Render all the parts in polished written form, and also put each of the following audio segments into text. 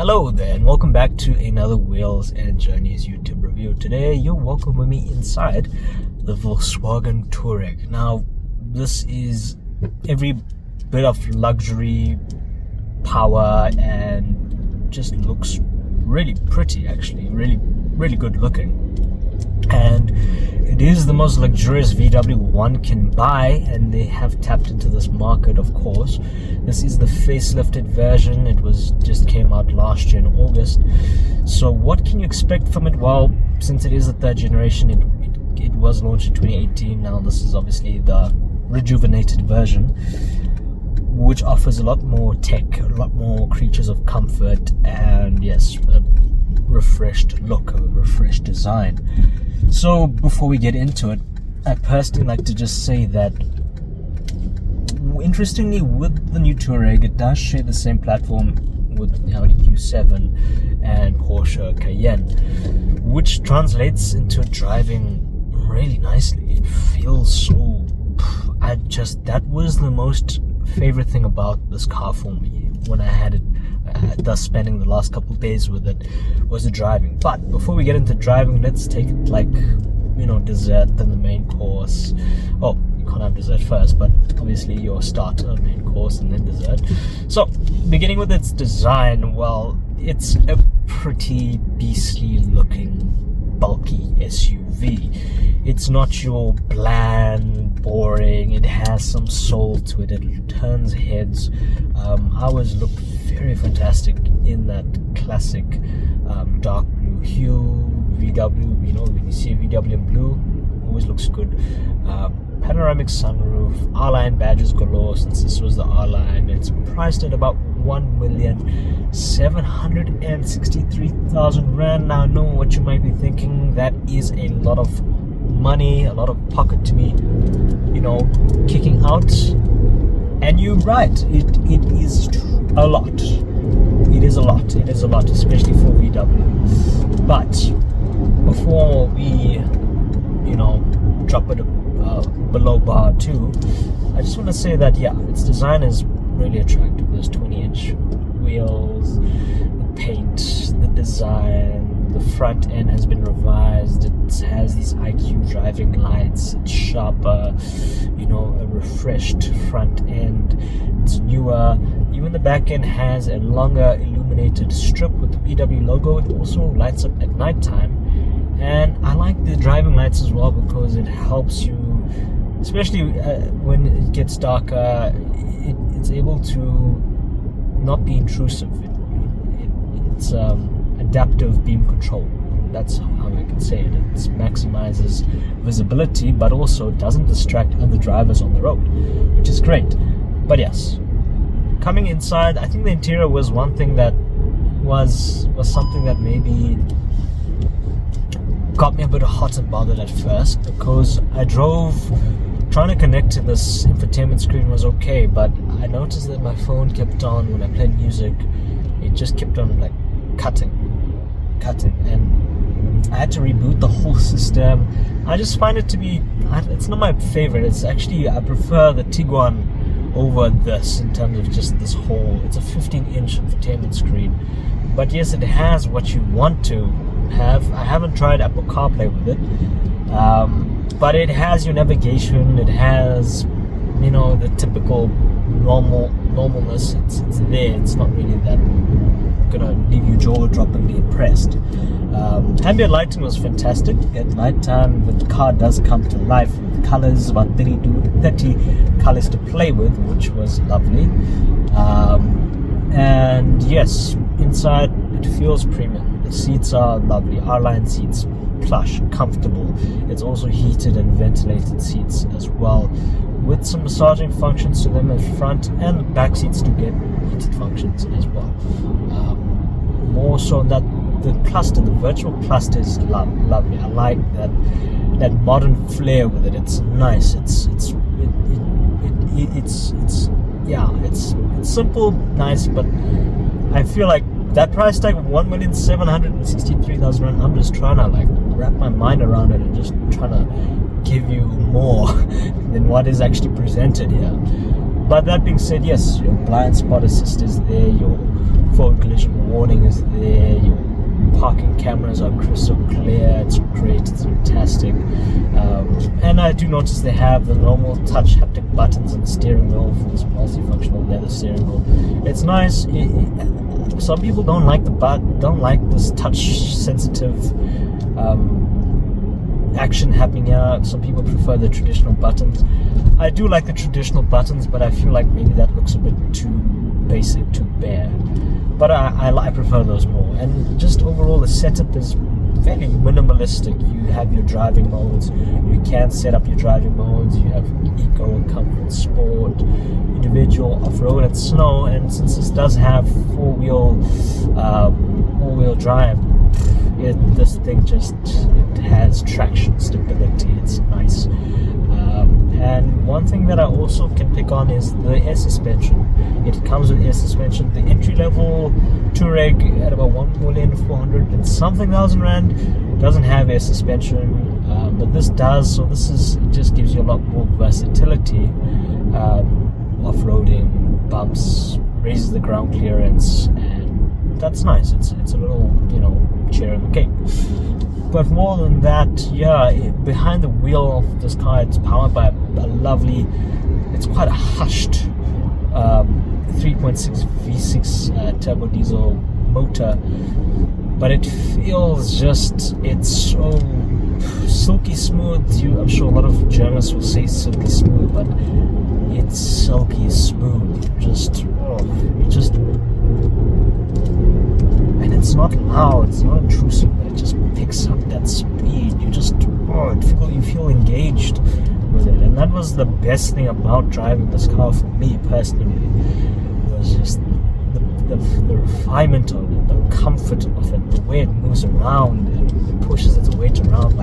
Hello there, and welcome back to another Wheels and Journeys YouTube review. Today, you're welcome with me inside the Volkswagen Touareg. Now, this is every bit of luxury, power, and just looks really pretty, actually. Really good looking. And it is the most luxurious VW one can buy, and they have tapped into this market, of course. This is the facelifted version. It just came out last year in August. So what can you expect from it? Well, since it is the third generation, it was launched in 2018. Now this is obviously the rejuvenated version, which offers a lot more tech, a lot more creatures of comfort, and yes, a refreshed look, a refreshed design. So before we get into it, I personally like to just say that, interestingly, with the new Touareg, it does share the same platform with the Audi Q7 and Porsche Cayenne, which translates into driving really nicely. It feels so... that was the most favorite thing about this car for me when I had it, thus spending the last couple of days with it, was the driving. But before we get into driving, let's take it like, dessert, then the main course. Oh, you can't have dessert first, but obviously your starter, main course, and then dessert. So, beginning with its design, well, it's a pretty beastly looking, bulky SUV. It's not your bland, boring. It has some soul to it. It turns heads. Ours look very fantastic in that classic dark blue hue. VW, when you see VW in blue, always looks good. Panoramic sunroof, R-Line badges galore. Since this was the R-Line, it's priced at about 1,763,000 rand. Now I know what you might be thinking. That is a lot of money, a lot of pocket to be, kicking out. And you're right, it is a lot. It is a lot, especially for VW. But before we, drop it below bar 2, I just want to say that, its design is really attractive. There's 20-inch wheels, the paint, the design, the front end has been revised. It has these IQ driving lights. It's sharper, a refreshed front end. It's newer. Even the back end has a longer illuminated strip with the VW logo. It also lights up at nighttime. And I like the driving lights as well because it helps you, especially when it gets darker, it's able to not be intrusive. It's adaptive beam control. That's how I can say it. It maximizes visibility, but also doesn't distract other drivers on the road, which is great. But yes, coming inside, I think the interior was one thing that was something that maybe got me a bit hot and bothered at first, because I drove trying to connect to this infotainment screen was okay, but I noticed that my phone kept on, when I played music, it just kept on like cutting, and I had to reboot the whole system. I just find it to be, it's not my favorite. It's actually, I prefer the Tiguan over this in terms of just this whole, it's a 15-inch infotainment screen. But yes, it has what you want to have. I haven't tried Apple CarPlay with it, but it has your navigation. It has, the typical normalness. It's there. It's not really that gonna leave you jaw-droppingly impressed. Ambient lighting was fantastic. At nighttime, the car does come to life with colors, about 30 colors to play with, which was lovely. And yes, inside it feels premium. The seats are lovely. R-Line seats, plush, comfortable. It's also heated and ventilated seats as well, with some massaging functions to them at front, and the back seats do get heated functions as well. More so that the cluster, the virtual cluster, is lovely. I like that modern flair with it. It's nice. It's simple, nice, but I feel like that price tag of 1,763,000 rand, I'm just trying to wrap my mind around it and just trying to give you more than what is actually presented here. But that being said, yes, your blind spot assist is there, your forward collision warning is there. Your parking cameras are crystal clear. It's great. It's fantastic. And I do notice they have the normal touch haptic buttons on the steering wheel for this multifunctional leather steering wheel. It's nice. Some people don't like this touch sensitive action happening here. Some people prefer the traditional buttons. I do like the traditional buttons, but I feel like maybe that looks a bit too basic, too bare. But I prefer those more. And just overall, the setup is fairly minimalistic. You have your driving modes. You can set up your driving modes. You have eco, comfort, sport, individual, off-road, and snow. And since this does have all-wheel drive, this thing it has traction stability. It's nice. And one thing that I also can pick on is the air suspension. It comes with air suspension. The entry-level Touareg at about 1,400,000 and something rand doesn't have air suspension, but this does. So it just gives you a lot more versatility. Off-roading, bumps, raises the ground clearance, and that's nice. It's a little cherry on the cake. But more than that, behind the wheel of this car, it's powered by a lovely, it's quite a hushed 3.6 V6 turbo diesel motor. But it feels it's so silky smooth. I'm sure a lot of journalists will say silky smooth, but it's silky smooth. And it's not loud, it's not intrusive, but it just picks up that speed. You feel engaged with it. And that was the best thing about driving this car for me personally. It was just the refinement of it, the comfort of it, the way it moves around and pushes its weight around.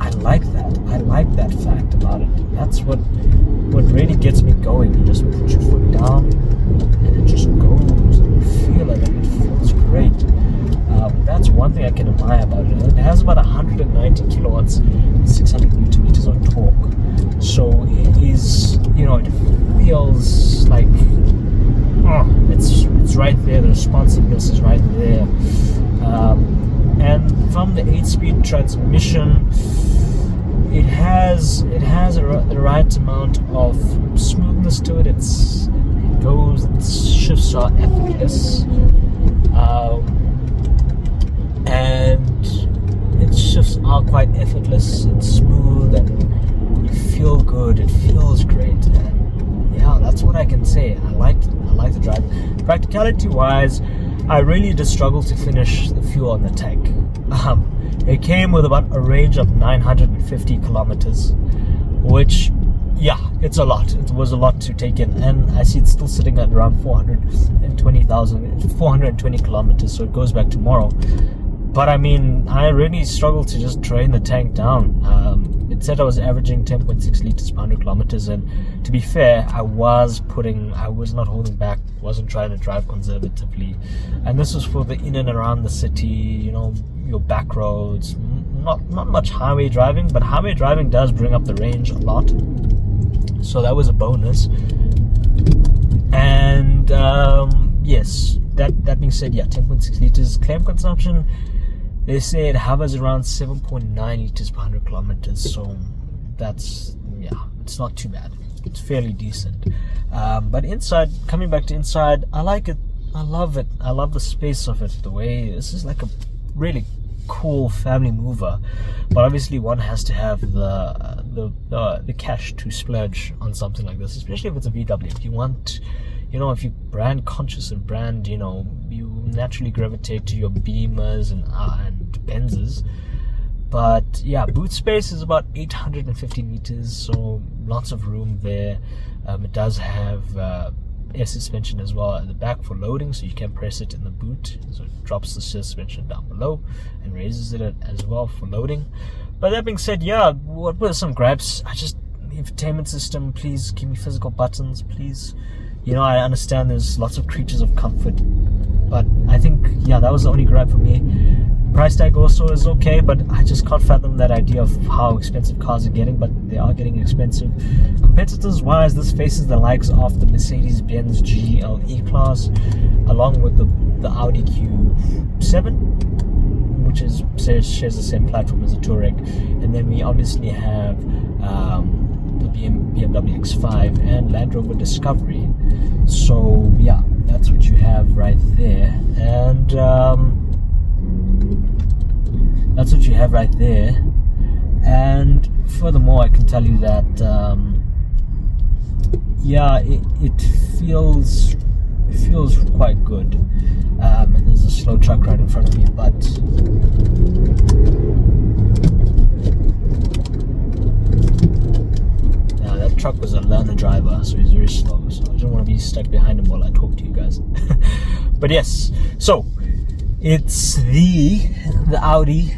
I like that fact about it. That's what really gets me going. You just put your foot down and it just goes, and you feel it, and it feels great. That's one thing I can admire about it. It has about 190 kilowatts, 600 newton meters of torque. So it is, it feels like it's right there. The responsiveness is right there. And from the 8-speed transmission, it has the right amount of smoothness to it. Its shifts are effortless, and its shifts are quite effortless and smooth, and you feel good. It feels great, and that's what I can say. I like the drive. Practicality wise, I really did struggle to finish the fuel on the tank. It came with about a range of 950 kilometers, which, it's a lot. It was a lot to take in, and I see it's still sitting at around 420 kilometers, so it goes back tomorrow. But I mean, I really struggled to just drain the tank down. It said I was averaging 10.6 liters per 100 kilometers, and to be fair, I was not holding back, wasn't trying to drive conservatively. And this was for the in and around the city, your back roads, not much highway driving, but highway driving does bring up the range a lot. So that was a bonus. And yes, that being said, 10.6 liters claim consumption. They say it hovers around 7.9 liters per 100 kilometers. So that's it's not too bad. It's fairly decent. But coming back to inside, I like it. I love it. I love the space of it. The way this is like a really cool family mover, but obviously one has to have the cash to splurge on something like this, especially if it's a VW. If you want, if you're brand conscious and brand, you naturally gravitate to your Beamers and Benzes. But boot space is about 850 meters, so lots of room there. It does have air suspension as well at the back for loading, so you can press it in the boot, so it drops the suspension down below and raises it as well for loading. But that being said, what were some gripes? Infotainment system, please give me physical buttons, please. I understand there's lots of creatures of comfort, but I think that was the only gripe for me. Price tag also is okay, but I just can't fathom that idea of how expensive cars are getting, but they are getting expensive. Competitors wise, this faces the likes of the Mercedes-Benz GLE class, along with the Audi Q7, which shares the same platform as the Touareg, and then we obviously have the BMW X5 and Land Rover Discovery. So yeah, that's what you have right there, and that's what you have right there. And furthermore, I can tell you that yeah, it feels quite good. And there's a slow truck right in front of me, but that truck was a learner driver, so he's very slow, so I don't want to be stuck behind him while I talk to you guys. But yes, so it's the Audi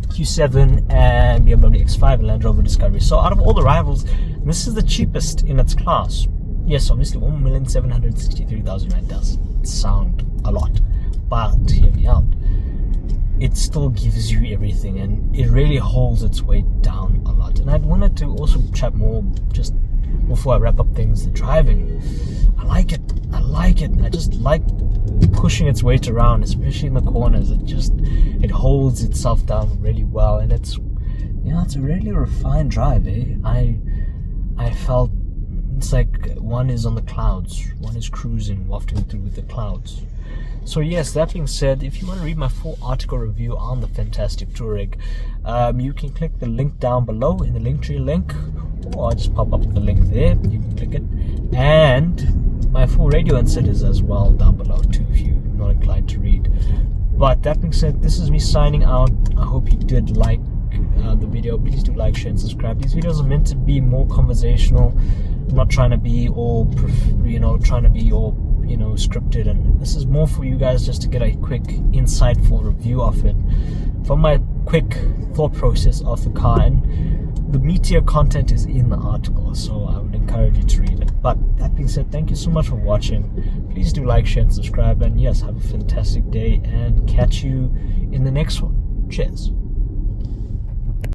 Q7 and BMW X5 and Land Rover Discovery. So out of all the rivals, this is the cheapest in its class. Yes, obviously 1,763,000 rand does sound a lot, but hear me out, it still gives you everything, and it really holds its weight down a lot. And I wanted to also chat more, just before I wrap up things, the driving. I like it. I just like pushing its weight around, especially in the corners. It holds itself down really well, and it's a really refined drive, eh? I felt it's like one is on the clouds, one is cruising, wafting through with the clouds. So yes, that being said, if you want to read my full article review on the fantastic Touareg, you can click the link down below in the Linktree link, or I'll just pop up the link there. You can click it, and my full radio insert is as well down below too, if you're not inclined to read. But that being said, this is me signing out. I hope you did like the video. Please do like, share, and subscribe. These videos are meant to be more conversational. I'm not trying to be all, scripted, and this is more for you guys just to get a quick, insightful review of it from my quick thought process of the car. And the meatier content is in the article, so I would encourage you to read it. But that being said, thank you so much for watching. Please do like, share, and subscribe, and yes, have a fantastic day, and catch you in the next one. Cheers.